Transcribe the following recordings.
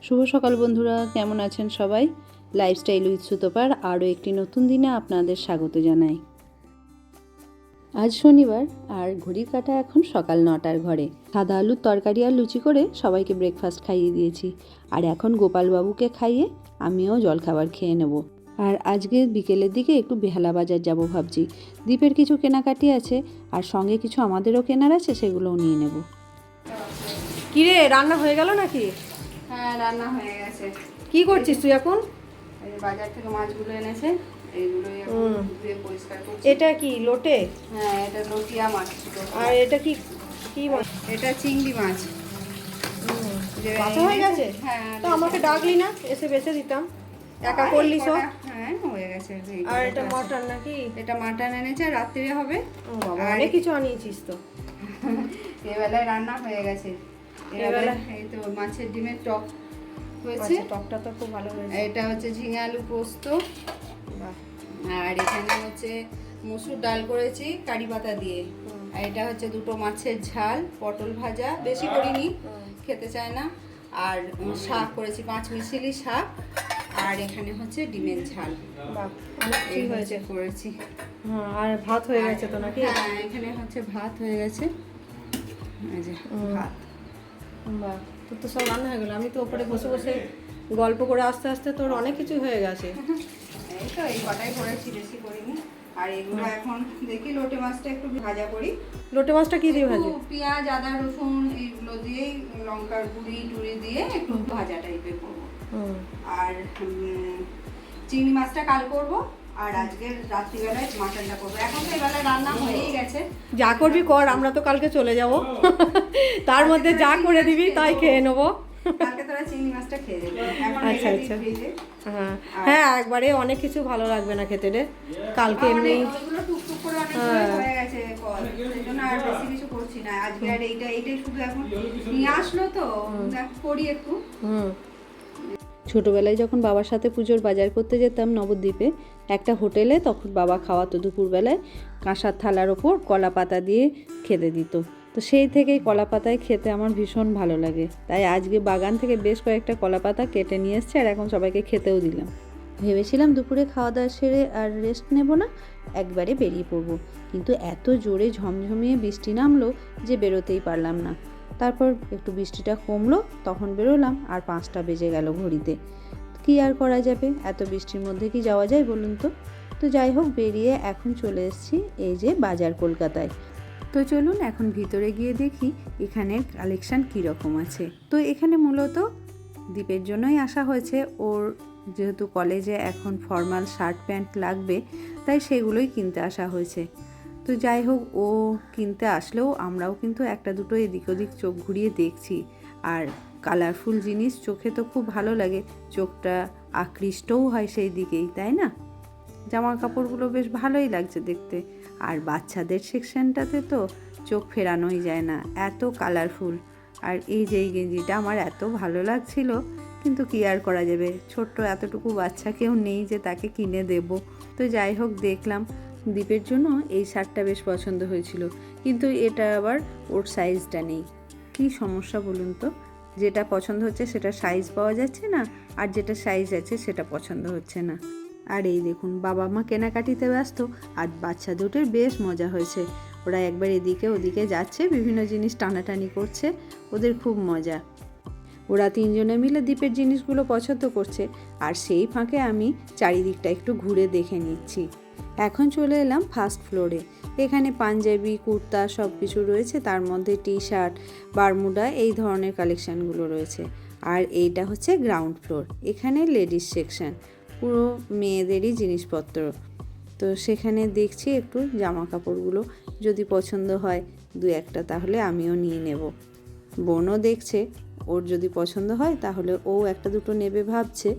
শুভ সকাল বন্ধুরা, কেমন আছেন সবাই? লাইফস্টাইল উইথ সুতপার আরও একটি নতুন দিনে আপনাদের স্বাগত জানাই। আজ শনিবার আর ঘড়ির কাঁটা এখন সকাল 9টার ঘরে। সাদা আলুর তরকারি আর লুচি করে সবাইকে ব্রেকফাস্ট খাইয়ে দিয়েছি। আর এখন গোপালবাবুকে খাইয়ে আমিও জলখাবার খেয়ে নেব। আর আজকে বিকেলের দিকে একটু বেহালা বাজার যাব ভাবছি। দীপের কিছু কেনাকাটি আছে আর সঙ্গে কিছু আমাদেরও কেনার আছে, সেগুলোও নিয়ে নেব। কিরে, রান্না হয়ে গেল নাকি? হ্যাঁ, রান্না হয়ে গেছে। কি করছিস তুই এখন? এই যে বাজার থেকে মাছগুলো এনেছে, এইগুলোই এখন ধুয়ে পরিষ্কার করছি। এটা কি লোটে? হ্যাঁ, এটা লটিয়া মাছ। আর এটা কি কি মাছ? এটা চিংড়ি মাছ। যে বাছা হয়ে গেছে? হ্যাঁ, তো আমাকে ডাকলি না, এসে বেছে দিতাম। একা করলি সব? হ্যাঁ, হয়ে গেছে। আর এটা মাটন নাকি? এটা মাটন এনেছে, রাত্রিরে হবে। ও বাবা, অনেক কিছু আনিয়েছিস তো। এবেলায় রান্না হয়ে গেছে। এবেলা এই তো মাছের ডিমের টক হয়েছে। টকটা তো খুব ভালো হয়েছে। এটা হচ্ছে ঝিঙে আলু পোস্ত। বাহ। আর এখানে হচ্ছে মসুর ডাল করেছি কারি পাতা দিয়ে। আর এটা হচ্ছে দুটো মাছের ঝাল, পটল ভাজা, বেশি করিনি, খেতে চায় না। আর শাক করেছি, 5 মিশালি শাক। আর এখানে হচ্ছে ডিমের ঝাল। বাহ, অনেক এই ঠিক হয়েছে করেছি। হ্যাঁ, আর ভাত হয়ে গেছে তো নাকি? হ্যাঁ, এখানে হচ্ছে ভাত হয়ে গেছে। এই যে ভাত। বাহ, তোর তো সব রান্না হয়ে গেল। আমি তো ওপরে বসে বসে গল্প করে আস্তে আস্তে তোর অনেক কিছু হয়ে গেছে। এই তো এই কটাই করেছি, বেশি করিনি। আর এগুলো এখন দেখি লোটে মাছটা একটু ভাজা করি। লোটে মাছটা কি দিয়ে ভাজি? পেঁয়াজ, আদা, রসুন এইগুলো দিয়েই, লঙ্কার গুঁড়ি টুড়ি দিয়ে একটু ভাজা টাইপের করবো। আর চিংড়ি মাছটা কাল করব। আর আজকের রাত্রিবেলায় মাটনটা করবো। এখন তো এবেলায় রান্না হয়েই গেছে। যা করবি কর, আমরা তো কালকে চলে যাব। তার মধ্যে যা করে দিবি তাই খেয়ে নেবো। কালকে তোরা চিংড়ি মাছটা খেয়ে যাবি। আচ্ছা আচ্ছা। হ্যাঁ, একবারে অনেক কিছু ভালো লাগবে না খেতে রে। কালকে এমনি ওইগুলো টুকটুক করে অনেক হয়ে গেছে কল, সেই জন্য আর বেশি কিছু করছি না আজকে। আর এইটাই শুধু এখন নিয়ে আসলো তো করি একটু। ছোটোবেলায় যখন বাবার সাথে পুজোর বাজার করতে যেতাম নবদ্বীপে একটা হোটেলে, তখন বাবা খাওয়াতো দুপুরবেলায় কাঁসার থালার ওপর কলা পাতা দিয়ে খেতে দিত। তো সেই থেকেই কলা পাতায় খেতে আমার ভীষণ ভালো লাগে। তাই আজকে বাগান থেকে বেশ কয়েকটা কলা পাতা কেটে নিয়ে এসছে আর এখন সবাইকে খেতেও দিলাম। ভেবেছিলাম দুপুরে খাওয়া দাওয়া সেরে আর রেস্ট নেব না, একবারে বেরিয়ে পড়বো। কিন্তু এত জোরে ঝমঝমিয়ে বৃষ্টি নামলো যে বেরোতেই পারলাম না। তারপর একটু বৃষ্টিটা কমলো, তখন বেরোলাম। আর 5টা বেজে গেল ঘড়িতে। কি আর করা যাবে, এত বৃষ্টির মধ্যে কি যাওয়া যায় বলুন তো? তো যাই হোক, বেরিয়ে এখন চলে এসেছি এই যে বাজার কলকাতায়। তো চলুন এখন ভিতরে গিয়ে দেখি এখানের কালেকশান কীরকম আছে। তো এখানে মূলত দীপের জন্যই আসা হয়েছে। ওর যেহেতু কলেজে এখন ফর্মাল শার্ট প্যান্ট লাগবে, তাই সেগুলোই কিনতে আসা হয়েছে। তো যাই হোক, ও কিনতে আসলেও আমরাও কিন্তু একটা দুটো এদিক ওদিক চোখ ঘুরিয়ে দেখছি। আর কালারফুল জিনিস চোখে তো খুব ভালো লাগে, চোখটা আকৃষ্টও হয় সেই দিকেই, তাই না? জামা কাপড়গুলো বেশ ভালোই লাগছে দেখতে। আর বাচ্চাদের সেকশনটাতে তো চোখ ফেরানোই যায় না, এত কালারফুল। আর এই যে এই গেঞ্জিটা আমার এত ভালো লাগছিল, কিন্তু কি আর করা যাবে, ছোট্ট এতটুকু বাচ্চা কেউ নেই যে তাকে কিনে দেব। তো যাই হোক, দেখলাম দীপের জন্য এই শার্টটা বেশ পছন্দ হয়েছিল, কিন্তু এটা আবার ওর সাইজটা নেই। কি সমস্যা বলুন তো? যেটা পছন্দ হচ্ছে সেটা সাইজ পাওয়া যাচ্ছে না, আর যেটা সাইজ আছে সেটা পছন্দ হচ্ছে না। আর এই দেখুন, বাবা মা কেনাকাটিতে ব্যস্ত, আর বাচ্চা দুটোর বেশ মজা হয়েছে। ওরা একবার এদিকে ওদিকে যাচ্ছে, বিভিন্ন জিনিস টানাটানি করছে, ওদের খুব মজা। ওরা 3জনে মিলে দীপের জিনিসগুলো পছন্দ করছে, আর সেই ফাঁকে আমি চারিদিকটা একটু ঘুরে দেখে নিচ্ছি। এখন চলে এলাম ফার্স্ট ফ্লোরে। এখানে পাঞ্জাবি, কুর্তা সব কিছু রয়েছে, তার মধ্যে টি শার্ট, বারমুডা এই ধরনের কালেকশানগুলো রয়েছে। আর এইটা হচ্ছে গ্রাউন্ড ফ্লোর, এখানে লেডিস সেকশন, পুরো মেয়েদেরই জিনিসপত্র। তো সেখানে দেখছি একটু জামা কাপড়গুলো, যদি পছন্দ হয় দু একটা তাহলে আমিও নিয়ে নেব। বোনও দেখছে, ওর যদি পছন্দ হয় তাহলে ও একটা দুটো নেবে ভাবছে।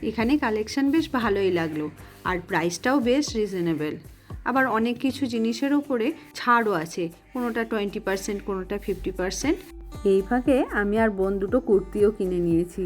এখানে কালেকশান বেশ ভালোই লাগলো, আর প্রাইসটাও বেশ রিজনেবল। আবার অনেক কিছু জিনিসের ওপরে ছাড়ও আছে, কোনোটা 20%, কোনোটা 50%। এই ফাঁকে আমি আর বোন দুটো কুর্তিও কিনে নিয়েছি।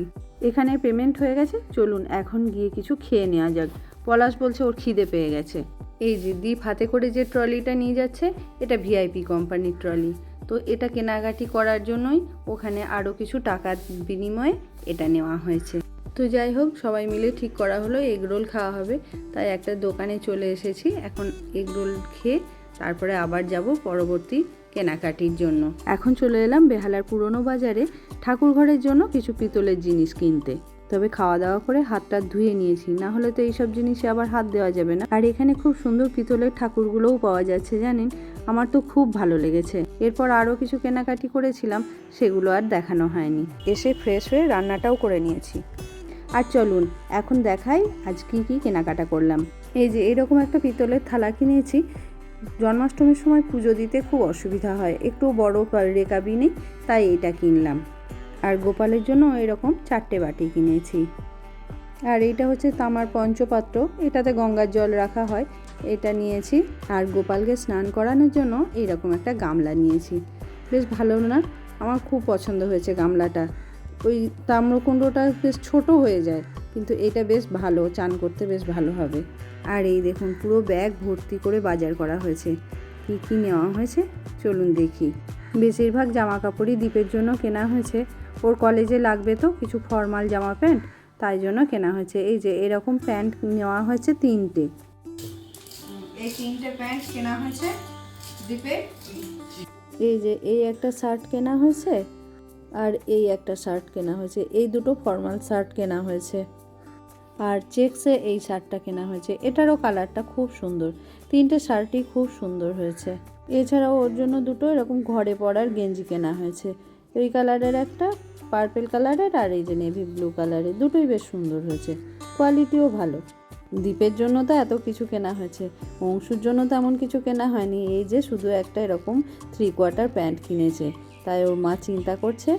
এখানে পেমেন্ট হয়ে গেছে, চলুন এখন গিয়ে কিছু খেয়ে নেওয়া যাক। পলাশ বলছে ওর খিদে পেয়ে গেছে। এই যে দীপ হাতে করে যে ট্রলিটা নিয়ে যাচ্ছে, এটা ভিআইপি কোম্পানির ট্রলি। তো এটা কেনাকাটি করার জন্যই ওখানে আরও কিছু টাকার বিনিময়ে এটা নেওয়া হয়েছে। তো যাই হোক, সবাই মিলে ঠিক করা হলো এগরোল খাওয়া হবে, তাই একটা দোকানে চলে এসেছি। এখন এগরোল খেয়ে তারপরে আবার যাব পরবর্তী কেনাকাটির জন্য। এখন চলে এলাম বেহালার পুরনো বাজারে ঠাকুর ঘরের জন্য কিছু পিতলের জিনিস কিনতে। তবে খাওয়া দাওয়া করে হাতটা ধুয়ে নিয়েছি, না হলে তো এইসব জিনিসে আবার হাত দেওয়া যাবে না। আর এখানে খুব সুন্দর পিতলের ঠাকুরগুলোও পাওয়া যাচ্ছে জানেন, আমার তো খুব ভালো লেগেছে। এরপর আরও কিছু কেনাকাটি করেছিলাম, সেগুলো আর দেখানো হয়নি। এসে ফ্রেশ হয়ে রান্নাটাও করে নিয়েছি। আর চলুন এখন দেখাই আজ কী কী কেনাকাটা করলাম। এই যে এরকম একটা পিতলের থালা কিনেছি। জন্মাষ্টমীর সময় পুজো দিতে খুব অসুবিধা হয়, একটু বড় রেকাবি নেই, তাই এটা কিনলাম। আর গোপালের জন্য এরকম 4টে বাটি কিনেছি। আর এইটা হচ্ছে তামার পঞ্চপাত্র, এটাতে গঙ্গার জল রাখা হয়, এটা নিয়েছি। আর গোপালকে স্নান করানোর জন্য এইরকম একটা গামলা নিয়েছি। বেশ ভালো না? আমার খুব পছন্দ হয়েছে গামলাটা। ওই তাম্রকুণ্ডটা বেশ ছোট হয়ে যায়, কিন্তু এটা বেশ ভালো, চান করতে বেশ ভালো হবে। আর এই দেখুন পুরো ব্যাগ ভর্তি করে বাজার করা হয়েছে। কী কী নেওয়া হয়েছে চলুন দেখি। বেশিরভাগ জামা কাপড়ই দীপের জন্য কেনা হয়েছে, ওর কলেজে লাগবে তো কিছু ফর্মাল জামা প্যান্ট, তাই জন্য কেনা হয়েছে। এই যে এরকম প্যান্ট নেওয়া হয়েছে 3টে। এই 3টে প্যান্ট কেনা হয়েছে দীপের। এই যে এই একটা শার্ট কেনা হয়েছে, আর এই একটা শার্ট কেনা হয়েছে। এই দুটো ফর্মাল শার্ট কেনা হয়েছে। আর চেক্সে এই শার্টটা কেনা হয়েছে, এটারও কালারটা খুব সুন্দর। 3টে শার্টই খুব সুন্দর হয়েছে। এছাড়াও ওর জন্য দুটো এরকম ঘরে পরার গেঞ্জি কেনা হয়েছে, এই কালারের একটা, পার্পেল কালারের, আর এই যে নেভি ব্লু কালারের। দুটোই বেশ সুন্দর হয়েছে, কোয়ালিটিও ভালো। দীপের জন্য তো এত কিছু কেনা হয়েছে, অংশুর জন্য তেমন কিছু কেনা হয়নি। এই যে শুধু একটা এরকম 3/4 প্যান্ট কিনেছে, তাই ওর মা চিন্তা করছে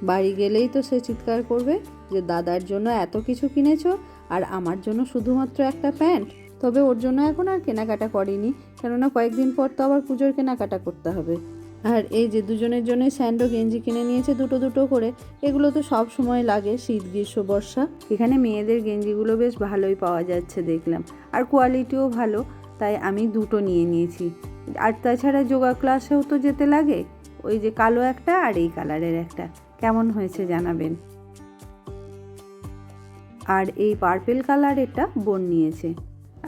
বাড়ি গেলেই তো সে চিৎকার করবে যে দাদার জন্য এত কিছু কিনেছো আর আমার জন্য শুধুমাত্র একটা প্যান্ট। তবে ওর জন্য এখন আর কেনাকাটা করিনি, কেননা কয়েকদিন পর তো আবার পুজোর কেনাকাটা করতে হবে। আর এই যে দুজনের জন্য স্যান্ডো গেঞ্জি কিনে নিয়েছে, দুটো করে। এগুলো তো সব সময় লাগে, শীত গ্রীষ্ম বর্ষা। এখানে মেয়েদের গেঞ্জিগুলো বেশ ভালোই পাওয়া যাচ্ছে দেখলাম, আর কোয়ালিটিও ভালো, তাই আমি দুটো নিয়ে নিয়েছি। আর তাছাড়া যোগা ক্লাসেও তো যেতে লাগে। ওই যে কালো একটা আর এই কালারের একটা, কেমন হয়েছে জানাবেন। আর এই পার্পেল কালারেরটা বোন নিয়েছে।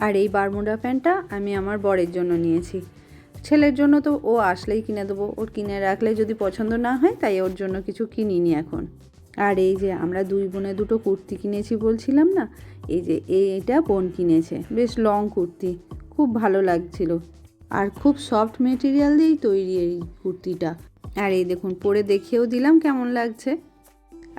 আর এই বারমুডা প্যান্টটা আমি আমার বরের জন্য নিয়েছি। ছেলের জন্য তো ও আসলেই কিনে দেবো, ওর কিনে রাখলে যদি পছন্দ না হয়, তাই ওর জন্য কিছু কিনিনি এখন। আর এই যে আমরা 2 বোনে 2টো কুর্তি কিনেছি বলছিলাম না, এই যে এইটা বোন কিনেছে, বেশ লং কুর্তি, খুব ভালো লাগছিল। আর খুব সফট মেটেরিয়াল দিয়েই তৈরি এই কুর্তিটা। আর এই দেখুন পরে দেখিয়েও দিলাম কেমন লাগছে।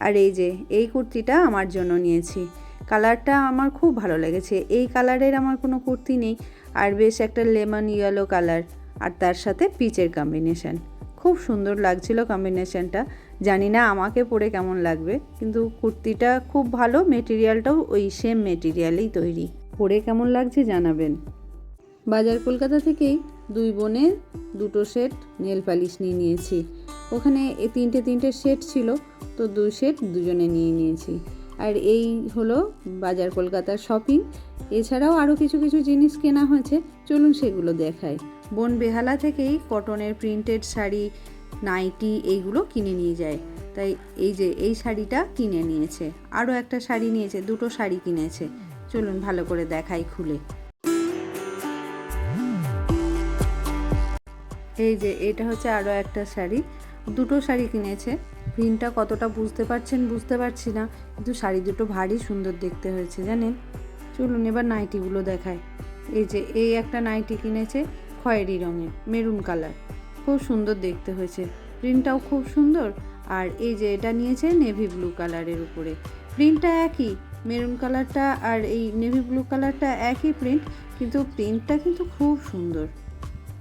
আর এই যে এই কুর্তিটা আমার জন্য নিয়েছি, কালারটা আমার খুব ভালো লেগেছে। এই কালারের আমার কোনো কুর্তি নেই, আর বেশ একটা লেমন ইয়েলো কালার, আর তার সাথে পিচের কম্বিনেশন, খুব সুন্দর লাগছিল কম্বিনেশনটা। জানি না আমাকে পরে কেমন লাগবে, কিন্তু কুর্তিটা খুব ভালো, মেটেরিয়ালটাও ওই সেম মেটেরিয়ালেই তৈরি। পরে কেমন লাগছে জানাবেন। বাজার কলকাতা থেকেই 2 বোনের 2টো সেট নেল পালিশ নিয়ে নিয়েছি। ওখানে এই 3টে সেট ছিল, তো 2 সেট দুজনে নিয়ে নিয়েছি। আর এই হলো বাজার কলকাতার শপিং। এছাড়াও আরও কিছু জিনিস কেনা হয়েছে, চলুন সেগুলো দেখাই। বোন বেহালা থেকেই কটনের প্রিন্টেড শাড়ি, নাইটি এইগুলো কিনে নিয়ে যায়, তাই এই যে এই শাড়িটা কিনে নিয়েছে। আরও একটা শাড়ি নিয়েছে, 2টো শাড়ি কিনেছে। চলুন ভালো করে দেখাই খুলে। এই যে এটা হচ্ছে আরও একটা শাড়ি, 2টো শাড়ি কিনেছে। প্রিন্টটা কতটা বুঝতে পারছি না, কিন্তু শাড়ি দুটো ভারী সুন্দর দেখতে হয়েছে জানেন। চলুন এবার নাইটিগুলো দেখায়। এই যে এই একটা নাইটি কিনেছে খয়েরি রঙের, মেরুন কালার, খুব সুন্দর দেখতে হয়েছে, প্রিন্টটাও খুব সুন্দর। আর এই যে এটা নিয়েছে নেভি ব্লু কালারের উপরে, প্রিন্টটা একই, মেরুন কালারটা আর এই নেভি ব্লু কালারটা একই প্রিন্ট, কিন্তু প্রিন্টটা কিন্তু খুব সুন্দর,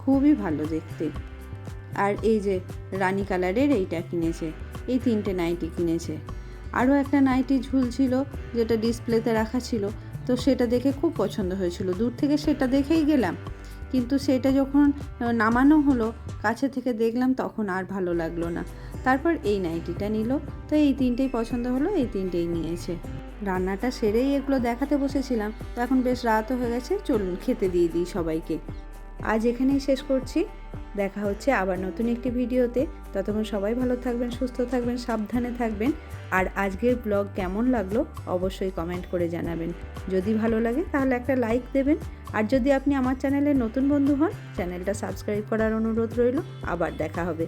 খুবই ভালো দেখতে। আর এই যে রানী কালারের এইটা কিনেছে। এই 3টে নাইটি কিনেছে। আরও একটা নাইটি ঝুলছিল যেটা ডিসপ্লেতে রাখা ছিল, তো সেটা দেখে খুব পছন্দ হয়েছিল, দূর থেকে সেটা দেখেই গেলাম, কিন্তু সেটা যখন নামানো হলো কাছে থেকে দেখলাম তখন আর ভালো লাগলো না। তারপর এই নাইটিটা নিল, তো এই 3টেই পছন্দ হলো, এই 3টেই নিয়েছে। রান্নাটা সেরেই এগুলো দেখাতে বসেছিলাম, তো এখন বেশ রাতও হয়ে গেছে, চলুন খেতে দিয়ে দিই সবাইকে। আজ এখানেই শেষ করছি। দেখা হচ্ছে আবার নতুন একটি ভিডিওতে। ততক্ষণ সবাই ভালো থাকবেন, সুস্থ থাকবেন, সাবধানে থাকবেন। আর আজকের ব্লগ কেমন লাগলো অবশ্যই কমেন্ট করে জানাবেন। যদি ভালো লাগে তাহলে একটা লাইক দেবেন। আর যদি আপনি আমার চ্যানেলের নতুন বন্ধু হন, চ্যানেলটা সাবস্ক্রাইব করার অনুরোধ রইল। আবার দেখা হবে।